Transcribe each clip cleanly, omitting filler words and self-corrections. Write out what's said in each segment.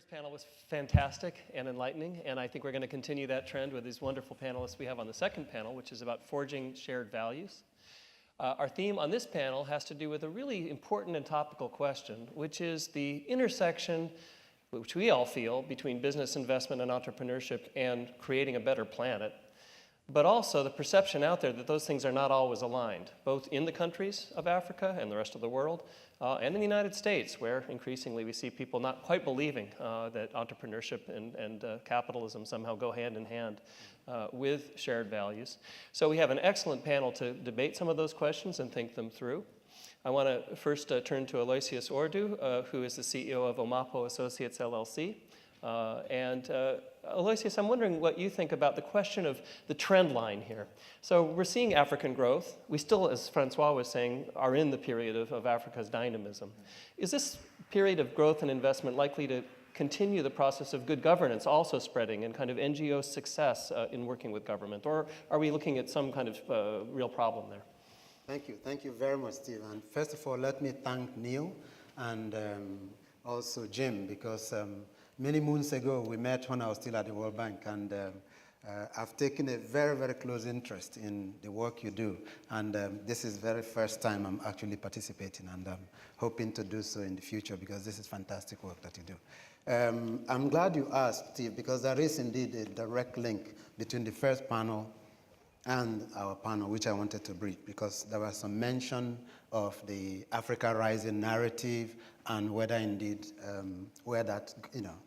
first panel was fantastic and enlightening, and I think we're going to continue that trend with these wonderful panelists we have on the second panel, which is about forging shared values. Our theme on this panel has to do with a really important and topical question, which is the intersection, which we all feel, between business investment and entrepreneurship and creating a better planet, but also the perception out there that those things are not always aligned, both in the countries of Africa and the rest of the world, and in the United States, where increasingly we see people not quite believing that entrepreneurship and capitalism somehow go hand in hand with shared values. So we have an excellent panel to debate some of those questions and think them through. I want to first turn to Aloysius Ordu, who is the CEO of Omapo Associates LLC. Aloysius, I'm wondering what you think about the question of the trend line here. So we're seeing African growth. We still, as Francois was saying, are in the period of Africa's dynamism. Is this period of growth and investment likely to continue the process of good governance also spreading and kind of NGO success in working with government? Or are we looking at some kind of real problem there? Thank you. Thank you very much, Steve. And first of all, let me thank Neil and also Jim, because many moons ago, we met when I was still at the World Bank, and I've taken a very, very close interest in the work you do. And this is the very first time I'm actually participating, and I'm hoping to do so in the future, because this is fantastic work that you do. I'm glad you asked, Steve, because there is indeed a direct link between the first panel and our panel, which I wanted to brief, because there was some mention of the Africa Rising narrative and whether indeed, where that,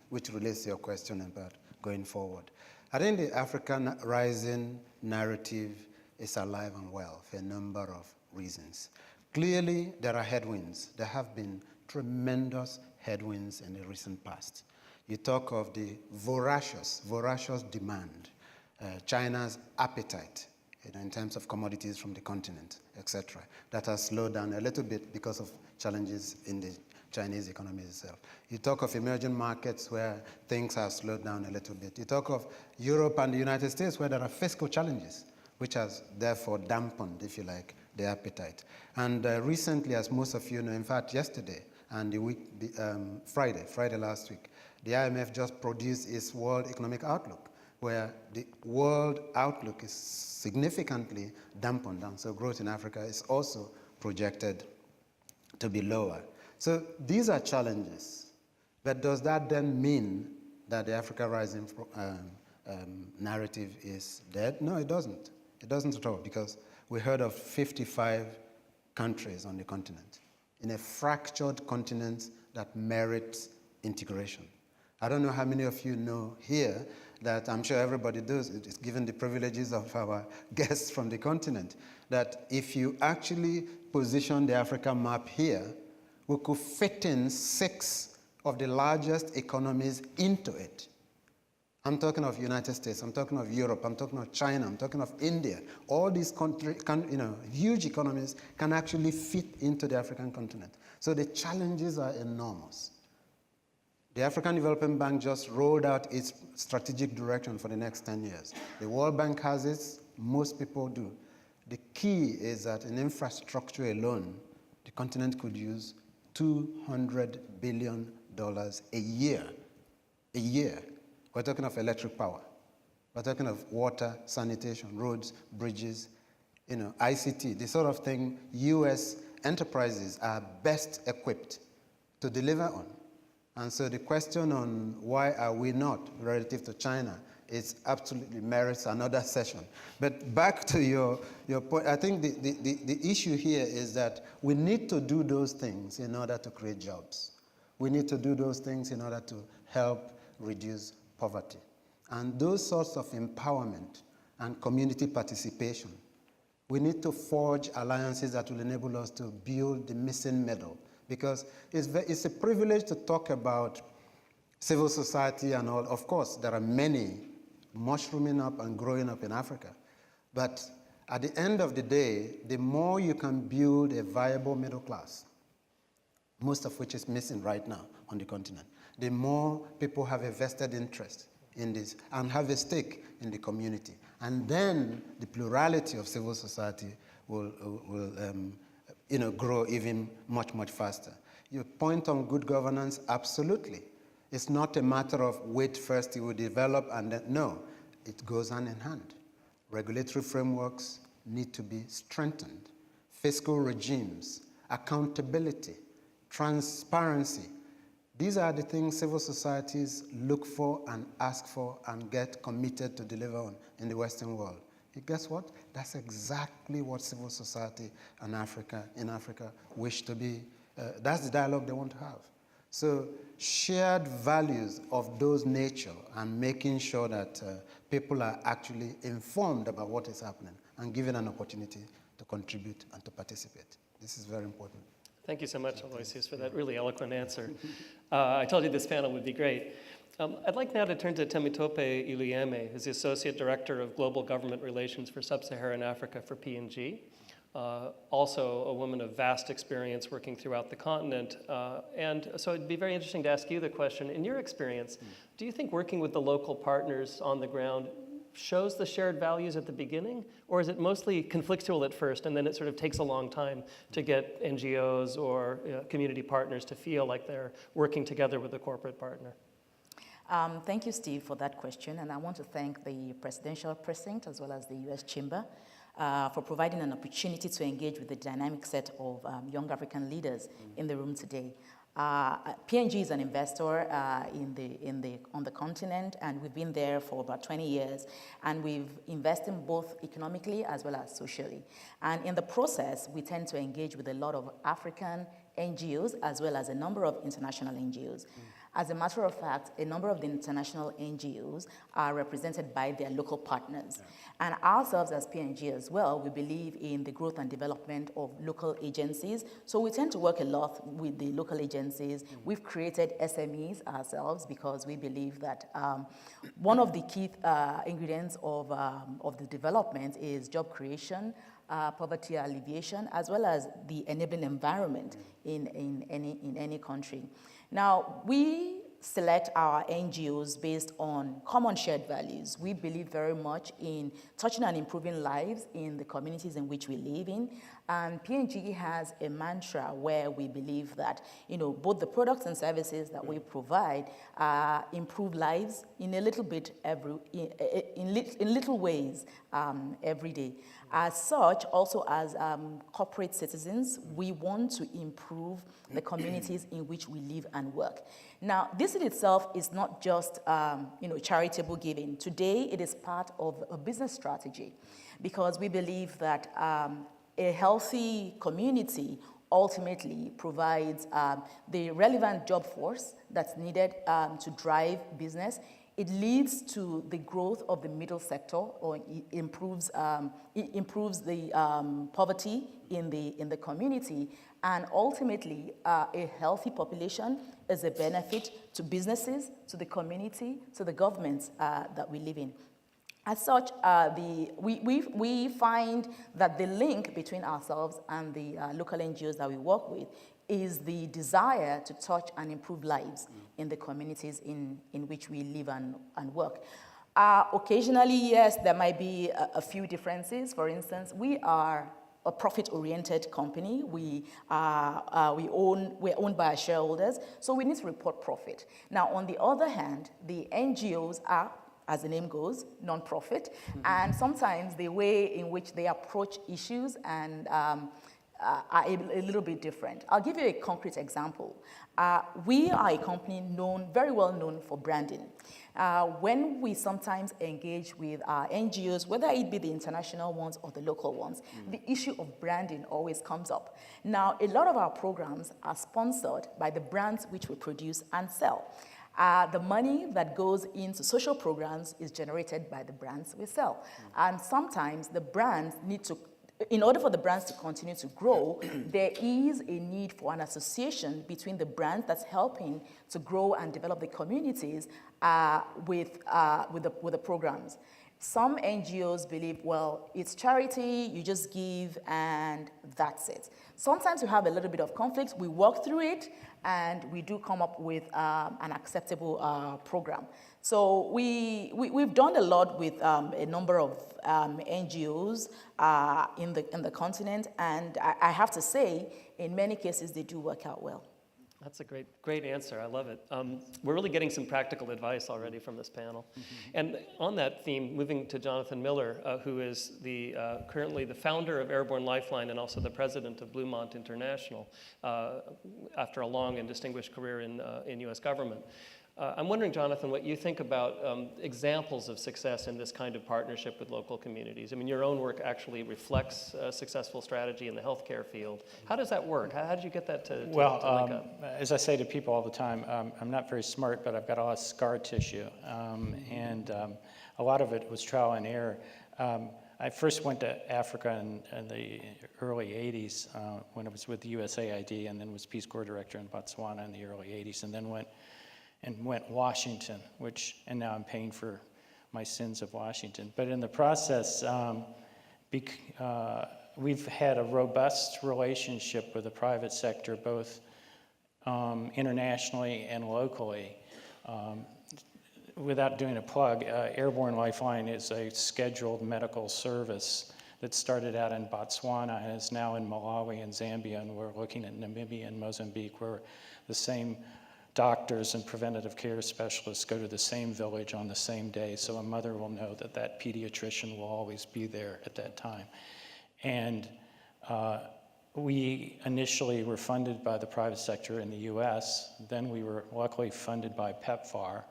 which relates to your question about going forward. I think the African Rising narrative is alive and well for a number of reasons. Clearly, there are headwinds. There have been tremendous headwinds in the recent past. You talk of the voracious demand, China's appetite in terms of commodities from the continent, etc. That has slowed down a little bit because of challenges in the Chinese economy itself. You talk of emerging markets where things have slowed down a little bit. You talk of Europe and the United States where there are fiscal challenges, which has therefore dampened, if you like, the appetite. And recently, as most of you know, in fact, yesterday and Friday last week, the IMF just produced its World Economic Outlook, where the world outlook is significantly dampened down. So growth in Africa is also projected to be lower. So these are challenges. But does that then mean that the Africa Rising narrative is dead? No, it doesn't. It doesn't at all, because we heard of 55 countries on the continent, in a fractured continent that merits integration. I don't know how many of you know here that, I'm sure everybody does, it's given the privileges of our guests from the continent, that if you actually position the Africa map here, we could fit in 6 of the largest economies into it. I'm talking of United States, I'm talking of Europe, I'm talking of China, I'm talking of India. All these huge economies can actually fit into the African continent. So the challenges are enormous. The African Development Bank just rolled out its strategic direction for the next 10 years. The World Bank has it, most people do. The key is that in infrastructure alone, the continent could use $200 billion a year. A year. We're talking of electric power. We're talking of water, sanitation, roads, bridges, ICT, the sort of thing US enterprises are best equipped to deliver on. And so the question on why are we not relative to China is absolutely merits another session. But back to your point, I think the issue here is that we need to do those things in order to create jobs. We need to do those things in order to help reduce poverty. And those sorts of empowerment and community participation, we need to forge alliances that will enable us to build the missing middle. Because it's a privilege to talk about civil society and all. Of course, there are many mushrooming up and growing up in Africa. But at the end of the day, the more you can build a viable middle class, most of which is missing right now on the continent, the more people have a vested interest in this and have a stake in the community. And then the plurality of civil society will grow even much, much faster. Your point on good governance, absolutely. It's not a matter of wait first, it will develop, and then, no, it goes hand in hand. Regulatory frameworks need to be strengthened. Fiscal regimes, accountability, transparency. These are the things civil societies look for and ask for and get committed to deliver on in the Western world. Guess what? That's exactly what civil society in Africa wish to be. That's the dialogue they want to have. So shared values of those nature and making sure that people are actually informed about what is happening and given an opportunity to contribute and to participate. This is very important. Thank you so much, Aloysius, for that really eloquent answer. I told you this panel would be great. I'd like now to turn to Temitope Iluyeme, who's the Associate Director of Global Government Relations for Sub-Saharan Africa for P&G. Also a woman of vast experience working throughout the continent. And so it'd be very interesting to ask you the question, in your experience, do you think working with the local partners on the ground shows the shared values at the beginning? Or is it mostly conflictual at first, and then it sort of takes a long time to get NGOs or community partners to feel like they're working together with a corporate partner? Thank you, Steve, for that question. And I want to thank the Presidential Precinct as well as the U.S. Chamber for providing an opportunity to engage with the dynamic set of young African leaders in the room today. P&G is an investor on the continent, and we've been there for about 20 years, and we've invested both economically as well as socially. And in the process, we tend to engage with a lot of African NGOs as well as a number of international NGOs. As a matter of fact, a number of the international NGOs are represented by their local partners. Yeah. And ourselves as P&G as well, we believe in the growth and development of local agencies. So we tend to work a lot with the local agencies. We've created SMEs ourselves because we believe that one of the key ingredients of the development is job creation, poverty alleviation, as well as the enabling environment in any country. Now, we select our NGOs based on common shared values. We believe very much in touching and improving lives in the communities in which we live in. And P&G has a mantra where we believe that, both the products and services that we provide improve lives in a little bit in little ways every day. As such, also as corporate citizens, we want to improve the communities in which we live and work. Now, this in itself is not just charitable giving. Today, it is part of a business strategy because we believe that a healthy community ultimately provides the relevant job force that's needed to drive business. It leads to the growth of the middle sector, or it improves the poverty in the community, and ultimately a healthy population is a benefit to businesses, to the community, to the governments that we live in. As such, we find that the link between ourselves and the local NGOs that we work with is the desire to touch and improve lives in the communities in which we live and work. Occasionally, yes, there might be a few differences. For instance, we are a profit-oriented company. We're owned by our shareholders, so we need to report profit. Now, on the other hand, the NGOs are, as the name goes, non-profit, and sometimes the way in which they approach issues and are a little bit different. I'll give you a concrete example. We are a company very well known for branding. When we sometimes engage with our NGOs, whether it be the international ones or the local ones, the issue of branding always comes up. Now, a lot of our programs are sponsored by the brands which we produce and sell. The money that goes into social programs is generated by the brands we sell. And sometimes the brands need to, in order for the brands to continue to grow, there is a need for an association between the brand that's helping to grow and develop the communities with the programs. Some NGOs believe, well, it's charity, you just give and that's it. Sometimes we have a little bit of conflict, we work through it, and we do come up with an acceptable program. So we've done a lot with a number of NGOs in the continent, and I have to say, in many cases, they do work out well. That's a great answer. I love it. We're really getting some practical advice already from this panel. And on that theme, moving to Jonathan Miller, who is currently the founder of Airborne Lifeline and also the president of Bluemont International after a long and distinguished career in U.S. government. I'm wondering, Jonathan, what you think about examples of success in this kind of partnership with local communities. I mean, your own work actually reflects a successful strategy in the healthcare field. How does that work? How did you get that to link up? As I say to people all the time, I'm not very smart, but I've got a lot of scar tissue. And a lot of it was trial and error. I first went to Africa in the early 80s when I was with the USAID, and then was Peace Corps director in Botswana in the early 80s, and then went Washington, and now I'm paying for my sins of Washington. But in the process, we've had a robust relationship with the private sector, both internationally and locally. Without doing a plug, Airborne Lifeline is a scheduled medical service that started out in Botswana and is now in Malawi and Zambia, and we're looking at Namibia and Mozambique, where the same doctors and preventative care specialists go to the same village on the same day, so a mother will know that that pediatrician will always be there at that time. And we initially were funded by the private sector in the US, then we were luckily funded by PEPFAR,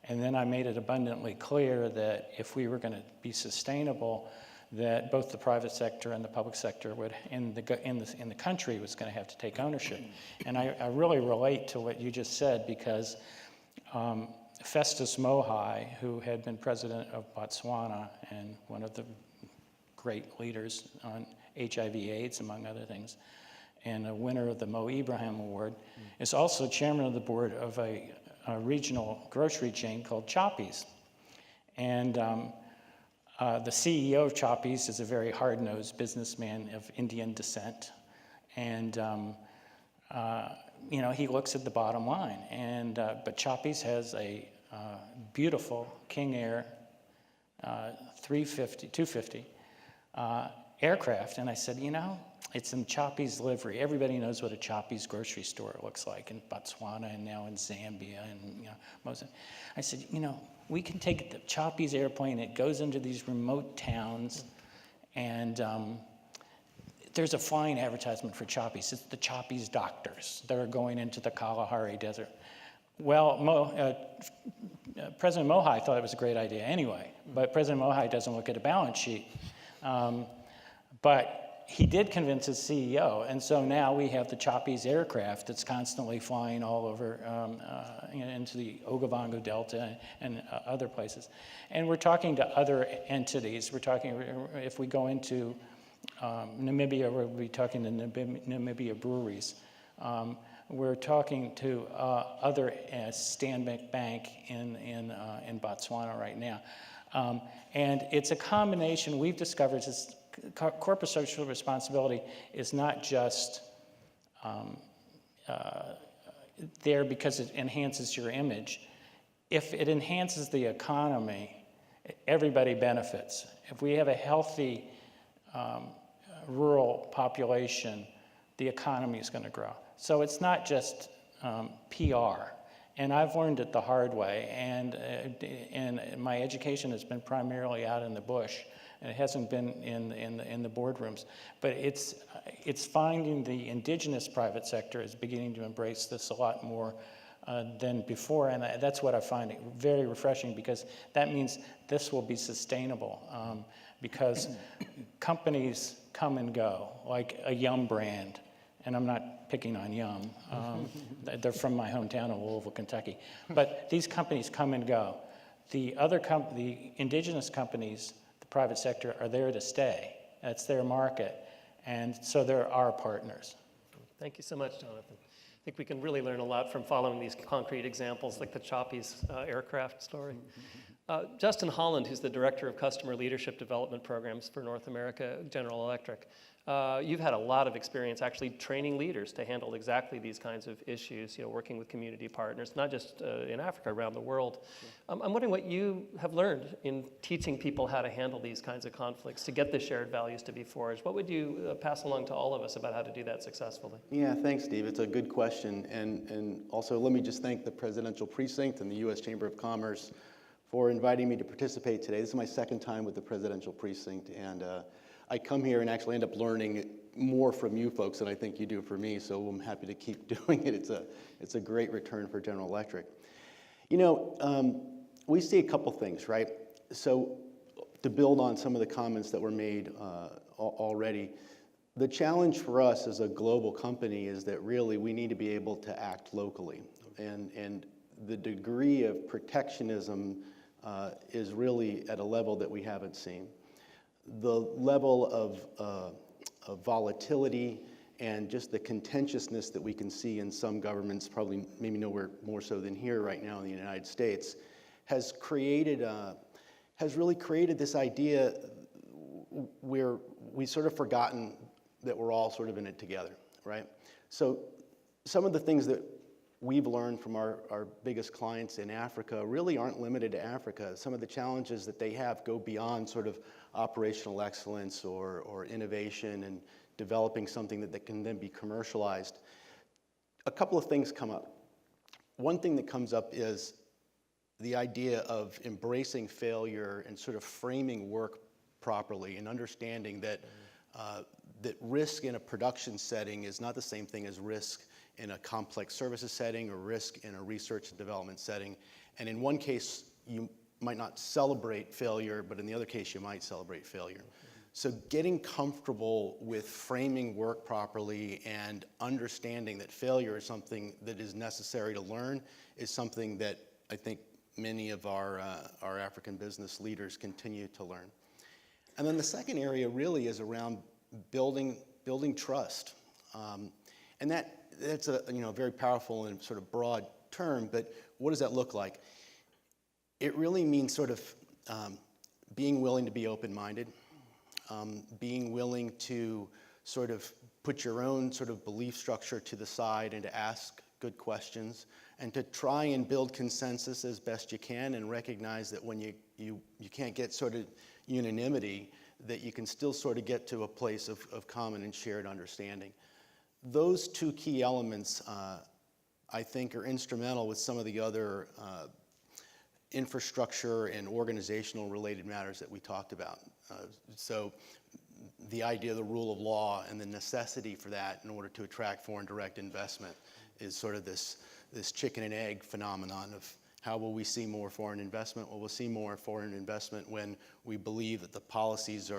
and then I made it abundantly clear that if we were going to be sustainable, that both the private sector and the public sector would, in the country, was going to have to take ownership. And I really relate to what you just said, because Festus Mohi, who had been president of Botswana and one of the great leaders on HIV/AIDS, among other things, and a winner of the Mo Ibrahim Award, is also chairman of the board of a regional grocery chain called Choppies. And the CEO of Choppies is a very hard-nosed businessman of Indian descent, and he looks at the bottom line. And but Choppies has a beautiful King Air 250 aircraft, and I said, it's in Choppies livery. Everybody knows what a Choppies grocery store looks like in Botswana and now in Zambia and Mozambique. I said, we can take the Choppies airplane, it goes into these remote towns, and there's a flying advertisement for Choppies. It's the Choppies doctors that are going into the Kalahari Desert. Well, President Mohi thought it was a great idea anyway, but President Mohi doesn't look at a balance sheet. But he did convince his CEO, and so now we have the Choppies aircraft that's constantly flying all over into the Okavango Delta and other places. And we're talking to other entities. We're talking, if we go into Namibia, we'll be talking to Namibia breweries. We're talking to other Stanbic Bank in Botswana right now. And it's a combination, we've discovered, corporate social responsibility is not just there because it enhances your image. If it enhances the economy, everybody benefits. If we have a healthy rural population, the economy is going to grow. So it's not just PR. And I've learned it the hard way, and my education has been primarily out in the bush. And it hasn't been in the boardrooms, but it's finding the indigenous private sector is beginning to embrace this a lot more than before, and that's what I find very refreshing, because that means this will be sustainable, because companies come and go, like a Yum brand, and I'm not picking on Yum, they're from my hometown of Louisville, Kentucky, but these companies come and go. The indigenous companies, private sector, are there to stay. That's their market. And so they're our partners. Thank you so much, Jonathan. I think we can really learn a lot from following these concrete examples like the Choppies aircraft story. Justin Holland, who's the Director of Customer Leadership Development Programs for North America, General Electric, you've had a lot of experience actually training leaders to handle exactly these kinds of issues, working with community partners, not just in Africa, around the world. I'm wondering what you have learned in teaching people how to handle these kinds of conflicts, to get the shared values to be forged. What would you pass along to all of us about how to do that successfully? Yeah, thanks, Steve. It's a good question. And also, let me just thank the Presidential Precinct and the U.S. Chamber of Commerce for inviting me to participate today. This is my second time with the Presidential Precinct, and I come here and actually end up learning more from you folks than I think you do for me, so I'm happy to keep doing it. It's a great return for General Electric. We see a couple things, right? So to build on some of the comments that were made already, the challenge for us as a global company is that really we need to be able to act locally. And the degree of protectionism is really at a level that we haven't seen. The level of volatility and just the contentiousness that we can see in some governments, probably maybe nowhere more so than here right now in the United States, has really created this idea where we've sort of forgotten that we're all sort of in it together, right? So some of the things that we've learned from our biggest clients in Africa really aren't limited to Africa. Some of the challenges that they have go beyond sort of operational excellence or innovation and developing something that can then be commercialized. A couple of things come up. One thing that comes up is the idea of embracing failure and sort of framing work properly and understanding that that risk in a production setting is not the same thing as risk in a complex services setting or risk in a research and development setting. And in one case, you might not celebrate failure, but in the other case, you might celebrate failure. So getting comfortable with framing work properly and understanding that failure is something that is necessary to learn is something that I think many of our African business leaders continue to learn. And then the second area really is around building trust. And that's a very powerful and sort of broad term, but what does that look like? It really means sort of being willing to be open-minded, being willing to sort of put your own sort of belief structure to the side and to ask good questions, and to try and build consensus as best you can and recognize that when you can't get sort of unanimity, that you can still sort of get to a place of common and shared understanding. Those two key elements, I think, are instrumental with some of the other infrastructure and organizational related matters that we talked about. So the idea of the rule of law and the necessity for that in order to attract foreign direct investment is sort of this chicken and egg phenomenon of how will we see more foreign investment? Well, we'll see more foreign investment when we believe that the policies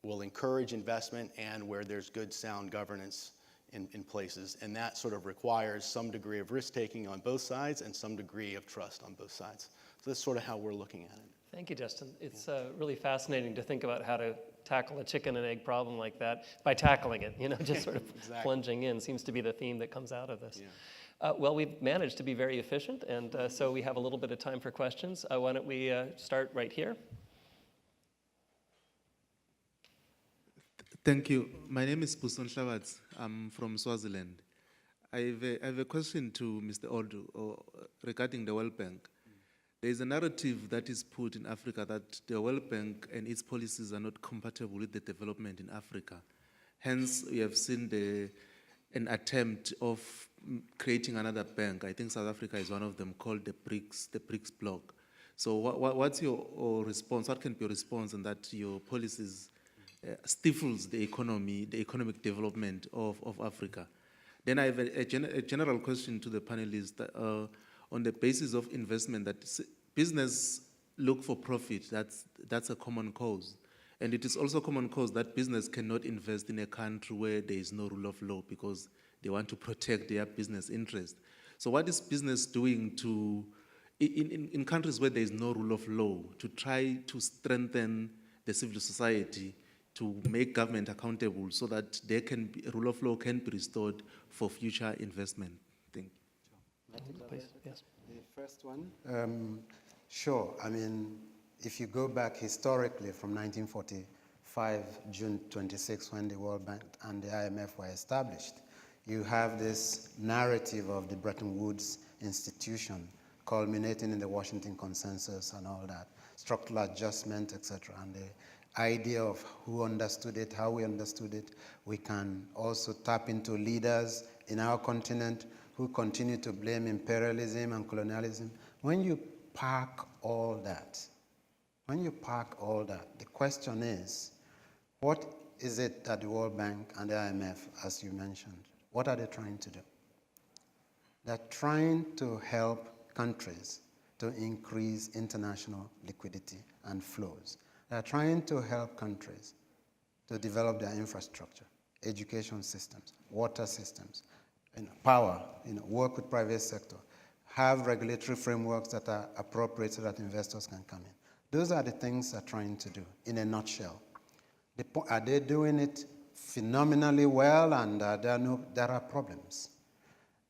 will encourage investment and where there's good sound governance in places. And that sort of requires some degree of risk-taking on both sides and some degree of trust on both sides. So that's sort of how we're looking at it. Thank you, Justin. It's really fascinating to think about how to tackle a chicken and egg problem like that by tackling it, just sort of Exactly. plunging in seems to be the theme that comes out of this. Yeah. Well, we've managed to be very efficient, and so we have a little bit of time for questions. Why don't we start right here? Thank you. My name is Busan shallots. I'm from Swaziland. I have a question to Mr. Odu regarding the World Bank. There is a narrative that is put in Africa that the World Bank and its policies are not compatible with the development in Africa. Hence, we have seen an attempt of creating another bank. I think South Africa is one of them, called the BRICS bloc. So what's your response? What can be your response in that your policies stifles the economic development of Africa? Then I have a general question to the panelists on the basis of investment, that business look for profit. That's a common cause. And it is also a common cause that business cannot invest in a country where there is no rule of law because they want to protect their business interest. So what is business doing in countries where there is no rule of law to try to strengthen the civil society, to make government accountable so that rule of law can be restored for future investment? Thank you. Please, yes. The first one, Sure. I mean, if you go back historically from 1945, June 26, when the World Bank and the IMF were established, you have this narrative of the Bretton Woods institution culminating in the Washington Consensus and all that, structural adjustment, etc. And the idea of who understood it, how we understood it. We can also tap into leaders in our continent who continue to blame imperialism and colonialism. When you park all that, the question is, what is it that the World Bank and the IMF, as you mentioned, what are they trying to do? They're trying to help countries to increase international liquidity and flows. They're trying to help countries to develop their infrastructure, education systems, water systems, power, work with private sector, have regulatory frameworks that are appropriate so that investors can come in. Those are the things they're trying to do in a nutshell. Are they doing it phenomenally well? And there are problems.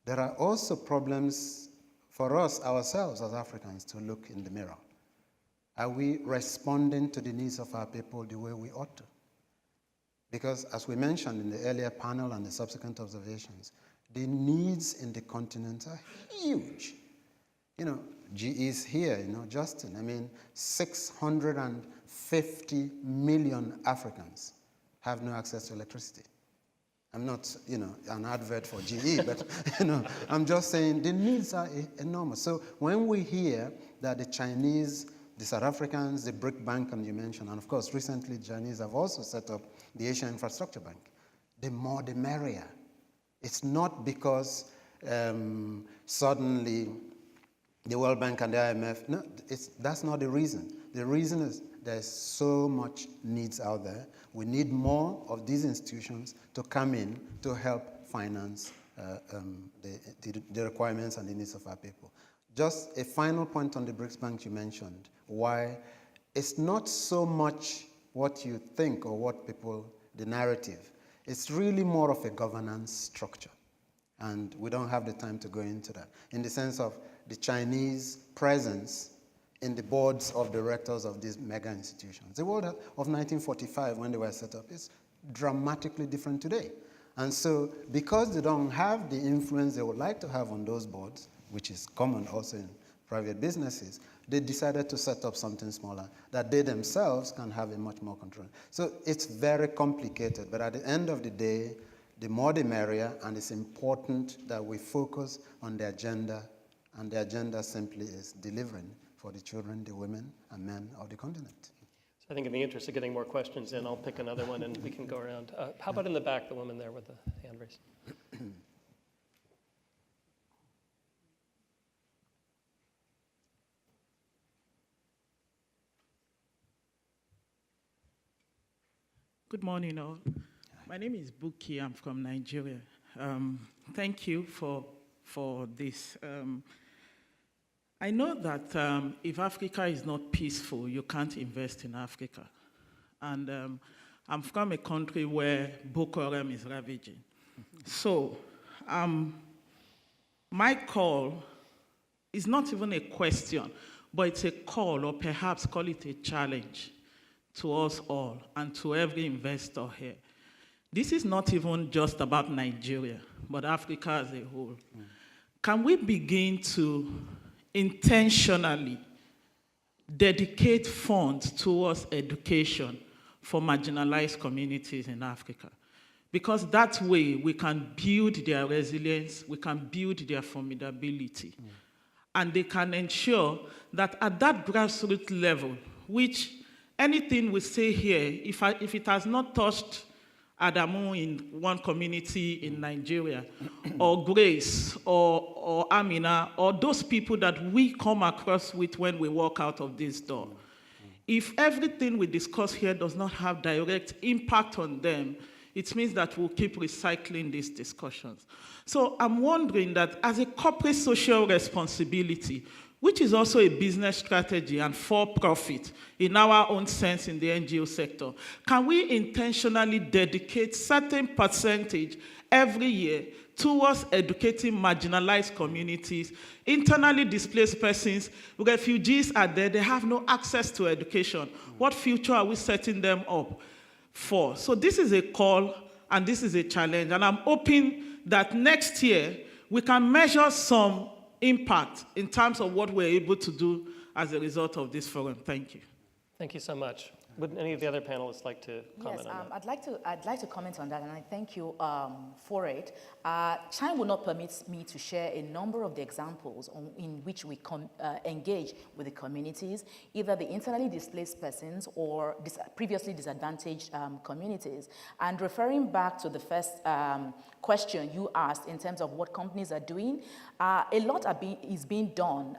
There are also problems for us ourselves as Africans to look in the mirror. Are we responding to the needs of our people the way we ought to? Because as we mentioned in the earlier panel and the subsequent observations, the needs in the continent are huge. GE is here, Justin. I mean, 650 million Africans have no access to electricity. I'm not, an advert for GE, but, I'm just saying the needs are enormous. So when we hear that the Chinese, the South Africans, the BRIC Bank, and you mentioned, and of course, recently the Chinese have also set up the Asian Infrastructure Bank. The more the merrier. It's not because suddenly the World Bank and the IMF, no, that's not the reason. The reason is there's so much needs out there. We need more of these institutions to come in to help finance the requirements and the needs of our people. Just a final point on the BRICS Bank you mentioned, why it's not so much what you think or what people, the narrative. It's really more of a governance structure. And we don't have the time to go into that. In the sense of the Chinese presence in the boards of directors of these mega institutions. The world of 1945, when they were set up, is dramatically different today. And so, because they don't have the influence they would like to have on those boards, which is common also in private businesses, they decided to set up something smaller that they themselves can have a much more control. So it's very complicated, but at the end of the day, the more the merrier, and it's important that we focus on the agenda, and the agenda simply is delivering for the children, the women, and men of the continent. So I think in the interest of getting more questions in, I'll pick another one and we can go around. How about in the back, the woman there with the hand raised? Good morning, all. My name is Buki. I'm from Nigeria. Thank you for this. I know that if Africa is not peaceful, you can't invest in Africa. And I'm from a country where Boko Haram is ravaging. So my call is not even a question, but it's a call, or perhaps call it a challenge to us all and to every investor here. This is not even just about Nigeria, but Africa as a whole. Can we begin to intentionally dedicate funds towards education for marginalized communities in Africa? Because that way we can build their resilience, we can build their formidability. And they can ensure that at that grassroots level, which anything we say here, if it has not touched Adamu in one community in Nigeria, or Grace, or Amina, or those people that we come across with when we walk out of this door, if everything we discuss here does not have direct impact on them, it means that we'll keep recycling these discussions. So I'm wondering that as a corporate social responsibility, which is also a business strategy and for-profit in our own sense in the NGO sector, can we intentionally dedicate certain percentage every year towards educating marginalized communities, internally displaced persons, refugees are there, they have no access to education. What future are we setting them up for? So this is a call and this is a challenge, and I'm hoping that next year we can measure some impact in terms of what we're able to do as a result of this forum. Thank you. Thank you so much. Would any of the other panelists like to comment on that? I'd like to comment on that, and I thank you for it. Time will not permit me to share a number of the examples in which we engage with the communities, either the internally displaced persons or previously disadvantaged communities. And referring back to the first question you asked in terms of what companies are doing, a lot is being done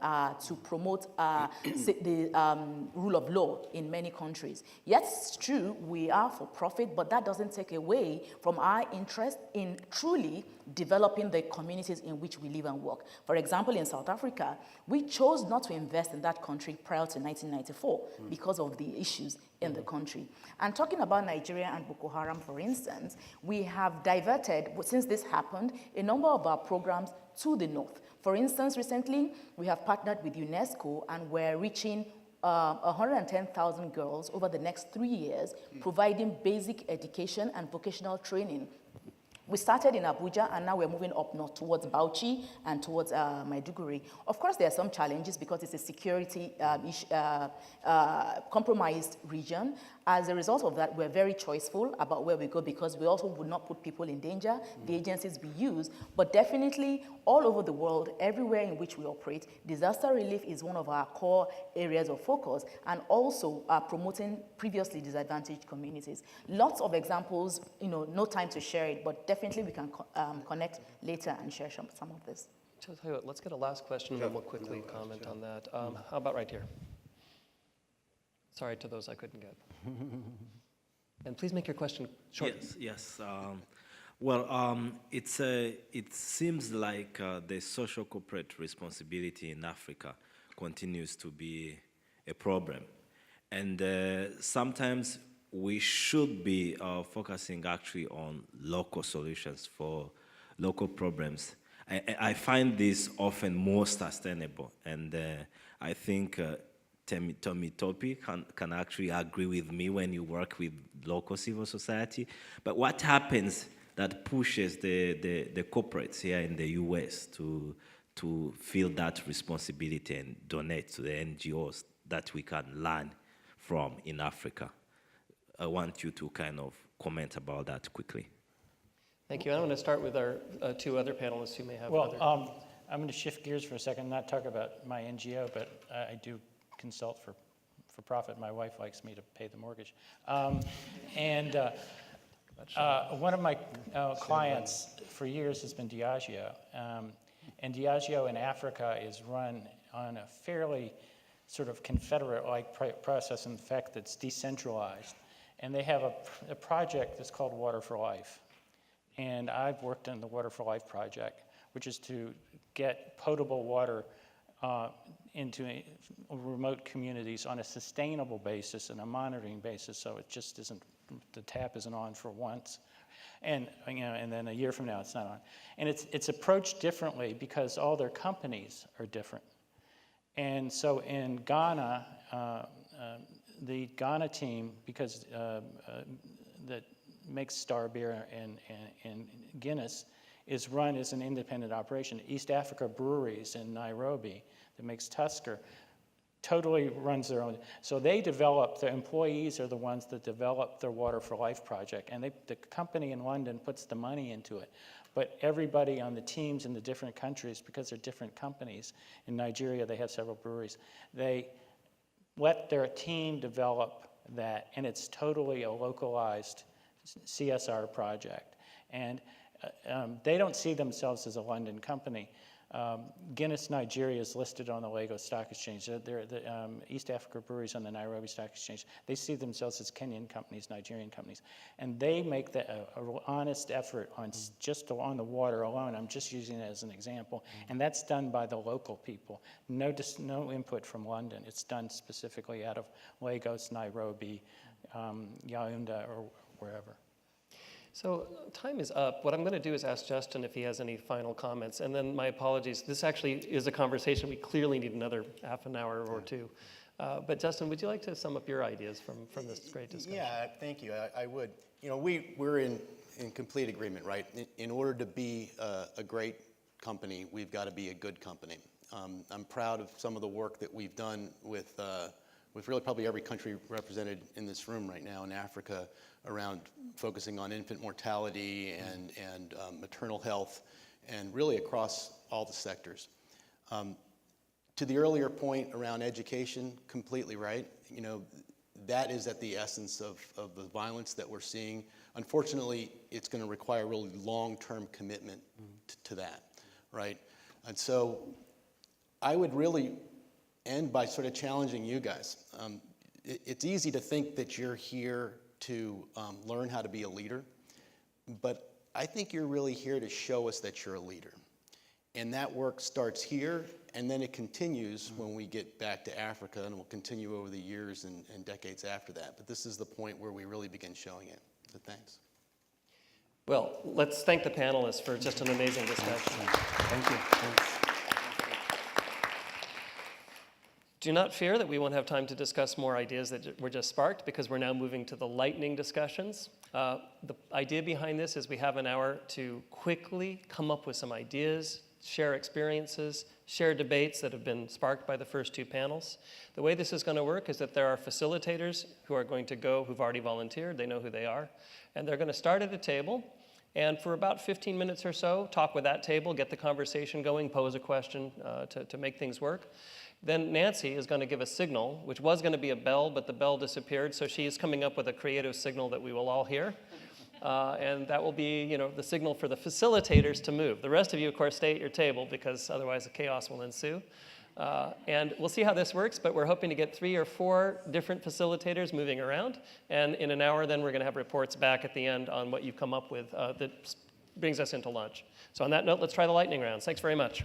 to promote the rule of law in many countries. Yes, it's true, we are for profit, but that doesn't take away from our interest in truly developing the communities in which we live and work. For example, in South Africa, we chose not to invest in that country prior to 1994 because of the issues in the country. And talking about Nigeria and Boko Haram, for instance, we have diverted, since this happened, a number of our programs to the north. For instance, recently, we have partnered with UNESCO and we're reaching 110,000 girls over the next 3 years, providing basic education and vocational training. We started in Abuja, and now we're moving up north towards Bauchi and towards Maiduguri. Of course, there are some challenges because it's a security compromised region. As a result of that, we're very choiceful about where we go because we also would not put people in danger, the agencies we use. But definitely, all over the world, everywhere in which we operate, disaster relief is one of our core areas of focus, and also promoting previously disadvantaged communities. Lots of examples, no time to share it, but definitely we can connect later and share some of this. I'll tell you what, let's get a last question, and then we'll quickly comment on that. How about right here? Sorry to those I couldn't get. And please make your question short. Yes. It seems like the social corporate responsibility in Africa continues to be a problem. And sometimes we should be focusing actually on local solutions for local problems. I find this often more sustainable, and I think Tommy Topi can actually agree with me when you work with local civil society. But what happens that pushes the corporates here in the US to feel that responsibility and donate to the NGOs that we can learn from in Africa? I want you to kind of comment about that quickly. Thank you. I want to start with our two other panelists who may have other. I'm going to shift gears for a second, not talk about my NGO, but I do consult for profit. My wife likes me to pay the mortgage. One of my clients for years has been Diageo. And Diageo in Africa is run on a fairly sort of confederate-like process, in fact, that's decentralized. And they have a project that's called Water for Life. And I've worked on the Water for Life project, which is to get potable water into remote communities on a sustainable basis and a monitoring basis, so it just isn't, the tap isn't on for once, and then a year from now it's not on. And it's approached differently because all their companies are different. And so in Ghana, the Ghana team, because that makes Star Beer and Guinness, is run as an independent operation. East Africa Breweries in Nairobi that makes Tusker totally runs their own. So they develop, the employees are the ones that develop their Water for Life project, and the company in London puts the money into it. But everybody on the teams in the different countries, because they're different companies, in Nigeria they have several breweries, they let their team develop that, and it's totally a localized CSR project. And they don't see themselves as a London company. Guinness Nigeria is listed on the Lagos Stock Exchange. They're the East Africa Breweries on the Nairobi Stock Exchange. They see themselves as Kenyan companies, Nigerian companies. And they make an honest effort on just on the water alone. I'm just using it as an example. And that's done by the local people. No input from London. It's done specifically out of Lagos, Nairobi, Yaoundé, or wherever. So time is up. What I'm going to do is ask Justin if he has any final comments. And then my apologies. This actually is a conversation. We clearly need another half an hour or two. But Justin, would you like to sum up your ideas from this great discussion? Yeah, thank you. I would. You know, we're in complete agreement, right? In order to be a great company, we've got to be a good company. I'm proud of some of the work that we've done with really probably every country represented in this room right now in Africa around focusing on infant mortality and maternal health, and really across all the sectors. To the earlier point around education, completely right. You know, that is at the essence of the violence that we're seeing. Unfortunately, it's going to require really long-term commitment to that, right? And so I would really end by sort of challenging you guys. It's easy to think that you're here to learn how to be a leader, but I think you're really here to show us that you're a leader. And that work starts here, and then it continues when we get back to Africa, and will continue over the years and decades after that. But this is the point where we really begin showing it. So thanks. Well, let's thank the panelists for just an amazing discussion. Thank you. Thanks. Do not fear that we won't have time to discuss more ideas that were just sparked, because we're now moving to the lightning discussions. The idea behind this is we have an hour to quickly come up with some ideas, share experiences, share debates that have been sparked by the first two panels. The way this is going to work is that there are facilitators who are going to go, who've already volunteered, they know who they are, and they're going to start at a table, and for about 15 minutes or so, talk with that table, get the conversation going, pose a question to make things work. Then Nancy is going to give a signal, which was going to be a bell, but the bell disappeared, so she is coming up with a creative signal that we will all hear. And that will be, you know, the signal for the facilitators to move. The rest of you, of course, stay at your table, because otherwise the chaos will ensue. And we'll see how this works, but we're hoping to get 3 or 4 different facilitators moving around. And in an hour, then we're going to have reports back at the end on what you've come up with that brings us into lunch. So on that note, let's try the lightning rounds. Thanks very much.